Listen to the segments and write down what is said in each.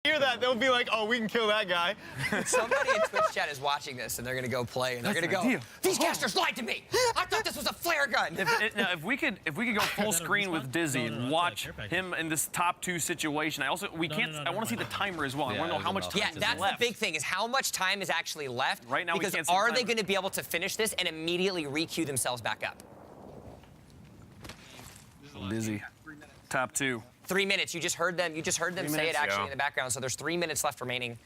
hear that, they'll be like, oh, we can kill that guy. Somebody in Twitch chat is watching this, and they're going to go play, and they're going to go, these casters lied to me. I thought this was a flare gun. If we could go full screen with Dizzy and watch him in this top 2 situation, I want to see the timer as well. I want to know how much time is left. That's the big thing, is how much time is actually left. Right now, because we can't see the are they timer. going to be able to finish this and immediately re-queue themselves back up? Dizzy, top 2. 3 minutes. You just heard them. You just heard them say it actually in the background. So there's 3 minutes left remaining.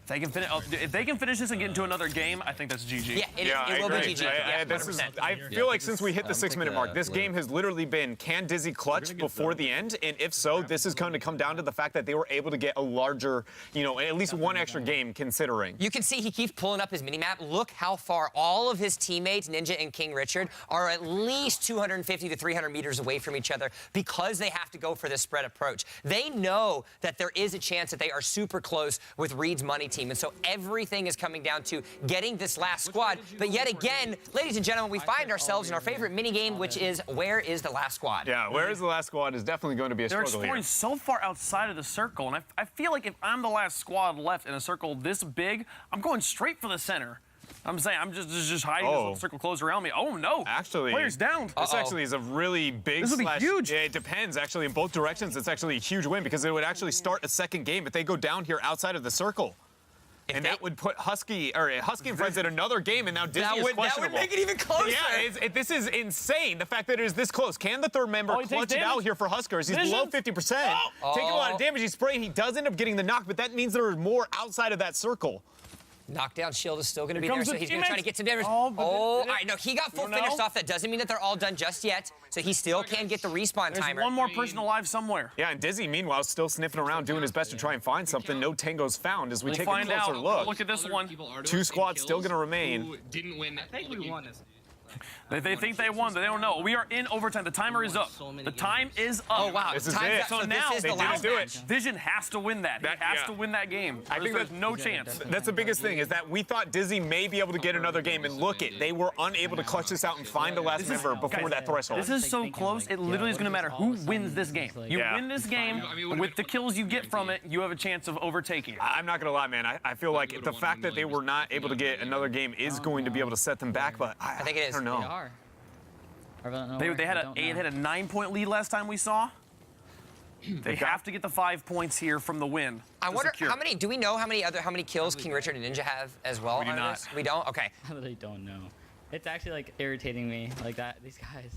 If they can finish this and get into another game, I think that's GG. Yeah, it will be GG. I feel like since we hit the 6-minute mark, this game has literally been, can Dizzy clutch before the end? And if so, this is going to come down to the fact that they were able to get a larger, at least one extra game considering. You can see he keeps pulling up his minimap. Look how far all of his teammates, Ninja and King Richard, are at least 250 to 300 meters away from each other because they have to go for this spread approach. They know that there is a chance that they are super close with Reed's money team, and so everything is coming down to getting this last squad. But yet again, ladies and gentlemen, we find ourselves in our favorite mini game, which is where is the last squad? Yeah, where is the last squad is definitely going to be a struggle here. They're exploring so far outside of the circle, and I feel like if I'm the last squad left in a circle this big, I'm going straight for the center. I'm saying I'm just hiding this little circle close around me. Oh no! Actually, players down. This actually is a really big. This would be huge. Yeah, it depends. Actually, in both directions, it's actually a huge win because it would actually start a second game if they go down here outside of the circle. And that would put Husky and Friends in another game, and now Dizzy is questionable. That would make it even closer. Yeah, this is insane, the fact that it is this close. Can the third member clutch it out here for Huskers? He's below 50%. Taking a lot of damage. He's spraying. He does end up getting the knock, but that means there are more outside of that circle. Knockdown shield is still going to be there, so he's going to try to get some damage. Oh, all right, no, he got full finished off. That doesn't mean that they're all done just yet, so he still can get the respawn timer. There's one more person alive somewhere. Yeah, and Dizzy, meanwhile, is still sniffing around, doing his best to try and find something. No Tango's found as we take a closer look. Look at this one. 2 squads still going to remain. Didn't win. I think we won this. They think they won, but they don't know. We are in overtime. The timer is up. The time is up. Oh, wow. This is it. So now this is they the last didn't do match. it. Vision has to win that. He has to win that game. I think there's no chance. That's the biggest thing, is that we thought Dizzy may be able to get another game, and look it, they were unable to clutch this out and find the last member before that threshold. This is so close, it literally is going to matter who wins this game. You win this game, with the kills you get from it, you have a chance of overtaking it. I'm not going to lie, man. I feel like the fact that they were not able to get another game is going to be able to set them back, but I think it is. I don't know. They are. They had a 9-point lead last time we saw. They have to get the 5 points here from the win. I wonder how many. Do we know how many kills King Richard and Ninja have as well? We do not. We don't. Okay. I really don't know. It's actually like irritating me like that. These guys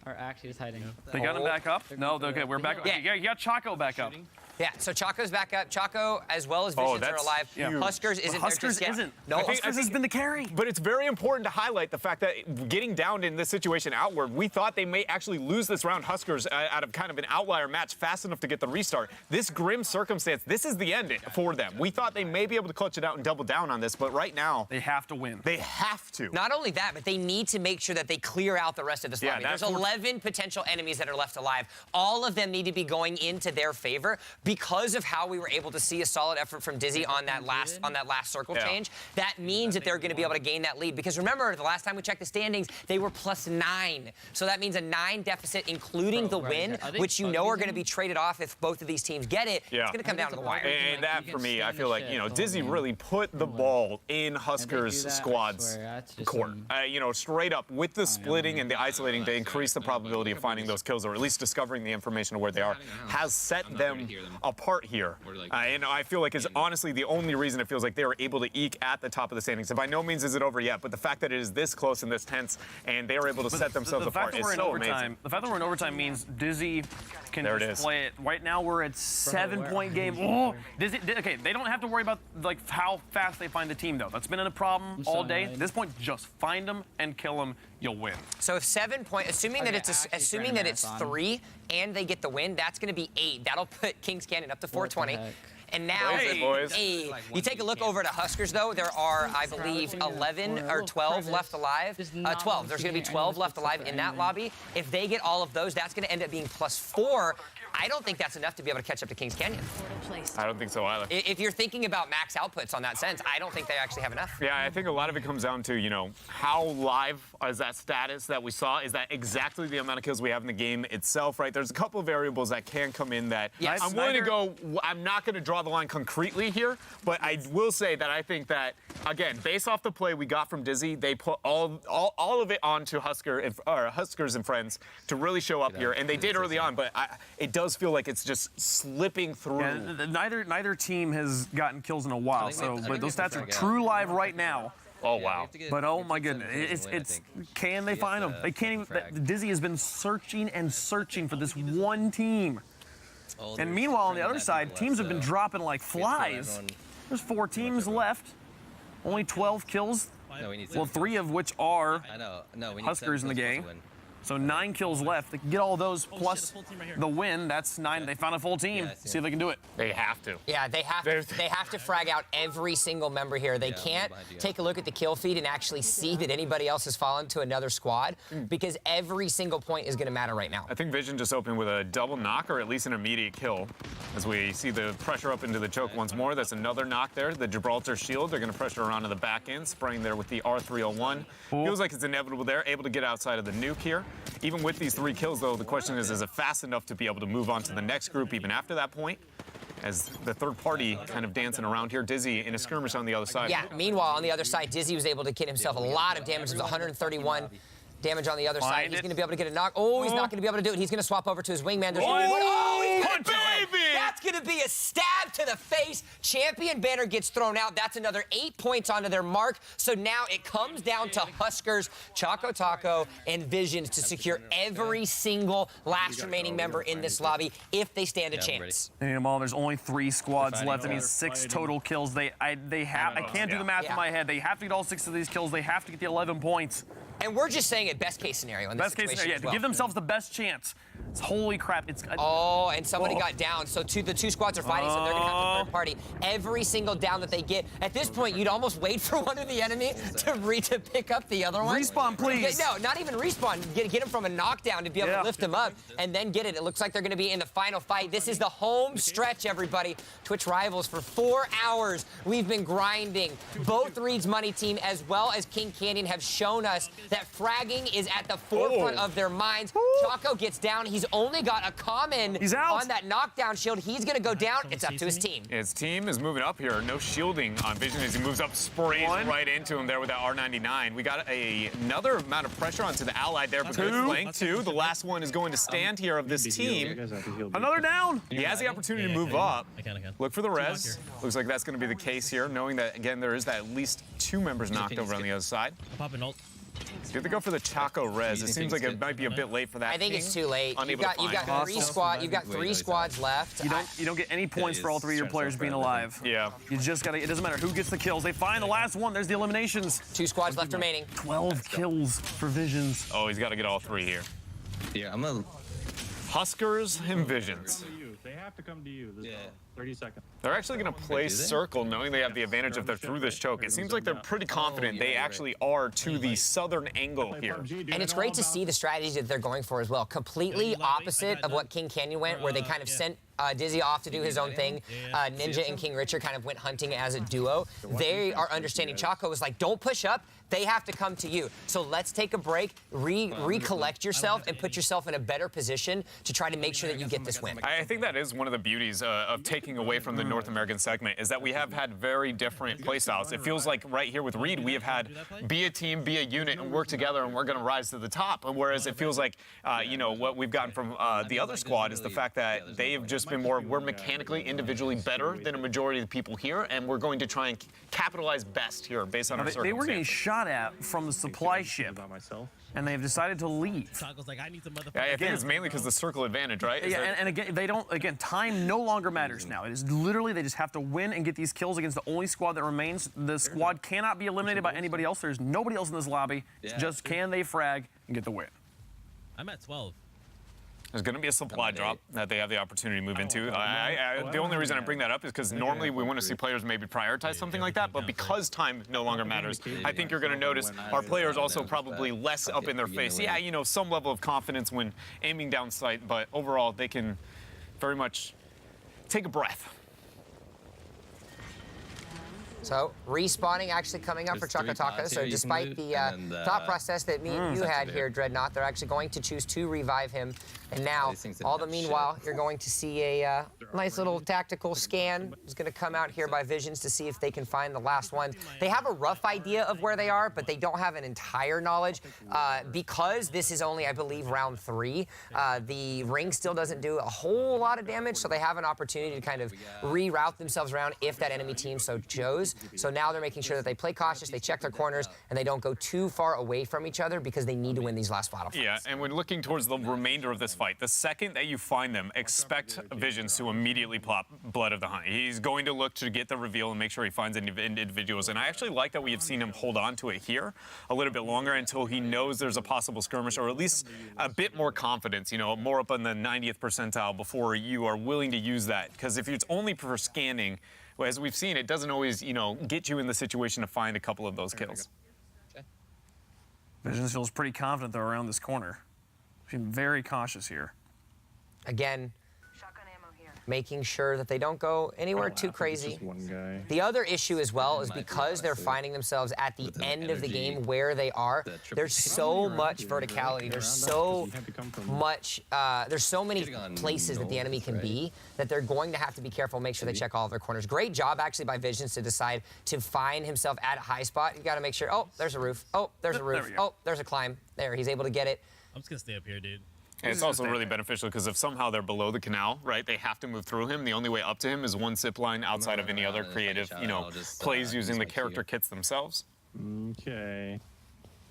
are actually just hiding. They got him back up? No, okay, we're back up. Yeah. You got Choco back up. Yeah, so Choco's back up. Choco, as well as Visions, are alive. huge. Huskers isn't Huskers there just yet. isn't. No, Huskers has been the carry. But it's very important to highlight the fact that getting down in this situation outward, we thought they may actually lose this round Huskers out of kind of an outlier match fast enough to get the restart. This grim circumstance, this is the end for them. We thought they may be able to clutch it out and double down on this, but right now, They have to win. they have to. Not only that, but they need to make sure that they clear out the rest of this lobby. that's There's 11 potential enemies that are left alive. All of them need to be going into their favor because of how we were able to see a solid effort from Dizzy on that last circle change. That means that they're going to be able to gain that lead. Because remember, the last time we checked the standings, they were +9. So that means a 9 deficit, including the win, which you know are going to be traded off if both of these teams get it. Yeah. It's going to come down to the wire. And that, for me, I feel like, Dizzy really put the ball in Huskers' squad's court. Straight up with the splitting and the isolating to increase the probability of finding those kills, or at least discovering the information of where they are, has set them apart here. And I feel like is honestly the only reason it feels like they were able to eke at the top of the standings. And by no means is it over yet, but the fact that it is this close and this tense, and they are able to set themselves apart is so amazing. The fact that we're in overtime means Dizzy can just play it. Right now we're at 7-point game. Oh, Dizzy, okay, they don't have to worry about like how fast they find the team though. That's been a problem all day. At this point, just find them and kill them. You'll win. So if 7 point, assuming that it's 3 and they get the win, that's going to be 8. That'll put Kings Canyon up to 420. And now, you take a look over to Huskers, though. There are, I believe, 11 or 12 left alive. 12. There's going to be 12 left alive in that lobby. If they get all of those, that's going to end up being +4. I don't think that's enough to be able to catch up to Kings Canyon. I don't think so either. If you're thinking about max outputs on that sense, I don't think they actually have enough. Yeah, I think a lot of it comes down to, you know, how live is that status that we saw? Is that exactly the amount of kills we have in the game itself, right? There's a couple of variables that can come in that I'm willing to go, I'm not going to draw the line concretely here, but I will say that I think that, again, based off the play we got from Dizzy, they put all of it onto Huskers and friends to really show up here, and they did early on, but it does feel like it's just slipping through. Yeah, neither team has gotten kills in a while, but those stats are true live right now. Oh, wow. But oh my goodness, can they find them? They can't even. Dizzy has been searching and searching for this one team. And meanwhile, on the other side, teams have been dropping like flies. There's 4 teams left, only 12 kills. Well, 3 of which are Huskers in the game. So 9 kills left. They can get all those plus the win. That's 9. They found a full team. See if they can do it. They have to. Yeah, they have to frag out every single member here. They can't take a look at the kill feed and actually see that anybody else has fallen to another squad, because every single point is going to matter right now. I think Vision just opened with a double knock, or at least an immediate kill. As we see the pressure up into the choke once more. That's another knock there. The Gibraltar shield. They're going to pressure around to the back end, spraying there with the R301. Feels like it's inevitable there. Able to get outside of the nuke here. Even with these 3 kills, though, the question is it fast enough to be able to move on to the next group even after that point? As the third party kind of dancing around here. Dizzy in a skirmish on the other side. Yeah, meanwhile, on the other side, Dizzy was able to get himself a lot of damage. It was 131 damage on the other side. He's going to be able to get a knock. Oh, he's not going to be able to do it. He's going to swap over to his wingman. There's only one. Oh, he's going to do it. That's going to be a stab to the face. Champion banner gets thrown out. That's another 8 points onto their mark. So now it comes down to Huskers, Choco Taco, and Visions to secure every single last remaining member in this lobby if they stand a chance. There's only 3 squads left. I mean, 6 total kills. I can't do the math in my head. They have to get all 6 of these kills. They have to get the 11 points. And we're just saying it best case scenario in this situation. Best case scenario, to give themselves the best chance. Holy crap. Oh, and somebody got down. So the 2 squads are fighting, so they're going to have the third party. Every single down that they get, at this point, you'd almost wait for one of the enemy to pick up the other one. Respawn, please. No, not even respawn. Get him from a knockdown to be able to lift him up and then get it. It looks like they're going to be in the final fight. This is the home stretch, everybody. Twitch Rivals, for 4 hours, we've been grinding. Both Reed's Money team as well as King Canyon have shown us that fragging is at the forefront of their minds. Choco gets down. He's only got a common on that knockdown shield. He's going to go down. It's up to his team. His team is moving up here. No shielding on Vision as he moves up, sprays right into him there with that R99. We got another amount of pressure onto the Allied there, but good flank too. The last one is going to stand here of this team. Another down. He has the opportunity to move up. Look for the res. Looks like that's going to be the case here, knowing that, again, there is that at least 2 members knocked over on the other side. Good to go for the Choco res. It seems like it might be a bit late for that. I think it's too late. You've got 3 squads left. You don't get any points for all 3 of your players being alive. Yeah. You just gotta. It doesn't matter who gets the kills. They find the last one. There's the eliminations. 2 squads left remaining. 12 kills for Visions. Oh, he's got to get all 3 here. Yeah, I'm a Huskers and Visions. They have to come to you. There's 30 seconds. They're actually going to play circle, knowing they have the advantage if they're through this choke. It seems like they're pretty confident they actually are to the southern angle here. And it's great to see the strategy that they're going for as well. Completely opposite of what King Canyon went, where they kind of sent Dizzy off to do his own thing. Ninja and King Richard kind of went hunting as a duo. They are understanding. Choco was like, don't push up. They have to come to you. So let's take a break, recollect yourself, and put yourself in a better position to try to make sure that you get this win. I think that is one of the beauties of taking away from the North American segment, is that we have had very different playstyles. It feels like right here with Reed, we have had be a team, be a unit, and work together, and we're going to rise to the top. And whereas it feels like, what we've gotten from the other squad is the fact that they have just been more, we're mechanically, individually better than a majority of the people here, and we're going to try and capitalize best here based on our circumstances. They were getting shot at from the supply ship, and they've decided to leave. Yeah, I think it's mainly because the circle advantage, right? And again, time no longer matters now. It is literally they just have to win and get these kills against the only squad that remains. The squad cannot be eliminated by anybody else. There's nobody else in this lobby. It's just can they frag and get the win. I'm at 12. There's going to be a supply drop that they have the opportunity to move into. The only reason I bring that up is because normally we want to see players maybe prioritize something like that, but because time no longer matters, I think you're going to notice our players also probably less up in their face. Yeah, some level of confidence when aiming down sight, but overall they can very much take a breath. So, respawning actually coming up for Chakotaka. So, despite the thought process that me and you had here, Dreadnought, they're actually going to choose to revive him. And now, all the meanwhile, you're going to see a nice little tactical scan is going to come out here by Visions to see if they can find the last one. They have a rough idea of where they are, but they don't have an entire knowledge. Because this is only, I believe, round 3, the ring still doesn't do a whole lot of damage, so they have an opportunity to kind of reroute themselves around if that enemy team so chose. So now they're making sure that they play cautious, they check their corners, and they don't go too far away from each other because they need to win these last battlefights. Yeah, and when looking towards the remainder of this fight, the second that you find them, expect Visions to immediately plop Blood of the Hunt. He's going to look to get the reveal and make sure he finds individuals. And I actually like that we have seen him hold on to it here a little bit longer until he knows there's a possible skirmish, or at least a bit more confidence, you know, more up on the 90th percentile before you are willing to use that. Because if it's only for scanning, well, as we've seen, it doesn't always, you know, get you in the situation to find a couple of those kills. Visions feels pretty confident, though, around this corner. Being very cautious here. Again, making sure that they don't go anywhere too crazy. The other issue as well is because they're finding themselves at the end of the game where they are, there's so much verticality, there's so much, there's so many places that the enemy can be that they're going to have to be careful, make sure they check all of their corners. Great job actually by Visions to decide to find himself at a high spot. You gotta make sure, oh, there's a roof, oh, there's a roof, oh, there's a climb. There, he's able to get it. I'm just gonna stay up here, dude. And it's also really beneficial because if somehow they're below the canal, right, they have to move through him. The only way up to him is one zip line outside of any other creative, you know, plays using the character kits themselves. Okay.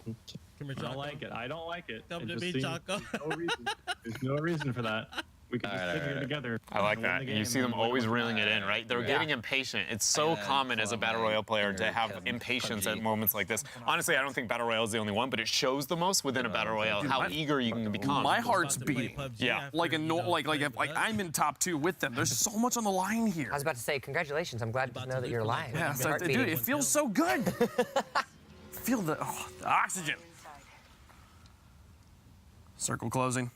Come here, I don't like it. I don't like it. Come It to just me, seems Chaco. no reason. There's no reason for that. We can just sit here together. I like and win that. the You game see them and win always one. reeling it in, right? They're getting impatient. It's so common as a Battle Royale player to have impatience at moments like this. Honestly, I don't think Battle Royale is the only one, but it shows the most within a Battle Royale how eager you can become. My heart's beating. Yeah. Like I'm in top 2 with them. There's so much on the line here. I was about to say, congratulations, I'm glad to know that you're alive. Yeah, Your heart dude, beating. it feels so good. Feel the oxygen. Circle closing.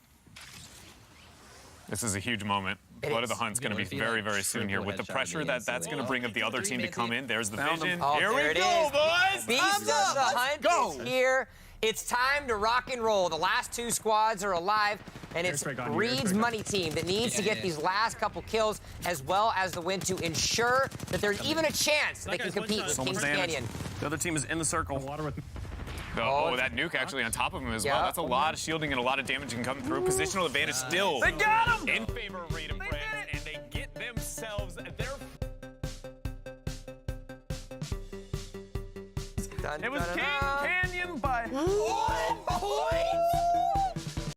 This is a huge moment. Blood of the Hunt's going to be very, very soon here. With the pressure that's going to bring up the other team to come in, there's the vision. Oh, Here there we it go, is. boys! Beast of the Hunt is here. It's time to rock and roll. The last 2 squads are alive, and it's Airstrike on you, Reed's airstrike on. money team that needs to get these last couple kills, as well as the win to ensure that there's even a chance they can compete with Someone's Kings damaged. Canyon. The other team is in the circle. Water with Oh, that nuke actually on top of him as well. Yeah. That's a lot of shielding and a lot of damage can come through. Positional advantage still They got him! in favor of Reed and friends, and they get themselves their... Dun, It was dun, King dun, dun. Canyon by...